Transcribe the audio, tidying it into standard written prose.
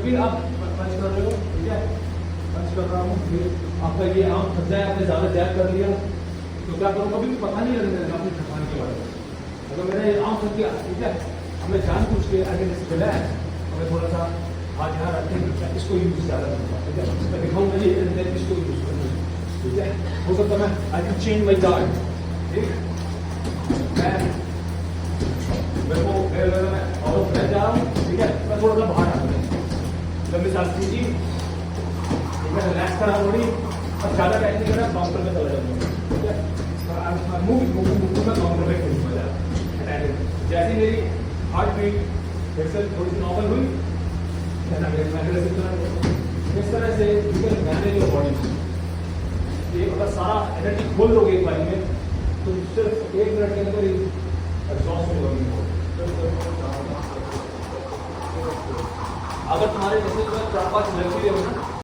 जब भी आप पंच कर रहे हो, ठीक है, पंच कर रहा हूँ, फिर आपका ये आम फंस जाए, आपने ज़्यादा जैब कर लिया तो क्या करूँ, कभी भी पता नहीं लगने लगा अपनी थकान के बारे में। अगर मेरा ये आम फंस गया, ठीक है, हमें जान पूछ के आगे चला है, हमें थोड़ा सा हाथ यहाँ रखते हैं, इसको यूज़ ज़्यादा करूँगा, ठीक है, मैं दिखाऊँगा ये इसको यूज़ करूँगा, ठीक है। हो सकता है मैं I can change my guard, ठीक, मैं वो मैं और जा रहा हूँ, ठीक है, मैं थोड़ा सा बाहर आ गया, लंबी सांस लीजिए, ठीक है, रिलैक्स करा बॉडी, अब ज़्यादा टाइम नहीं करना, काउंटर में चला जाऊँगा, ठीक है, मूव में काउंटर में खेलूँगा ज़्यादा, जैसे मेरी हार्ट बीट फिर से थोड़ी सी नॉर्मल हुई, इस तरह से you can manage your body. ये अगर सारा एनर्जी खोल लोगे एक बारी में तो सिर्फ 1 मिनट के अंदर एग्जॉस्ट हो जाओगे। अगर तुम्हारे जैसे 4-5 लड़की हो ना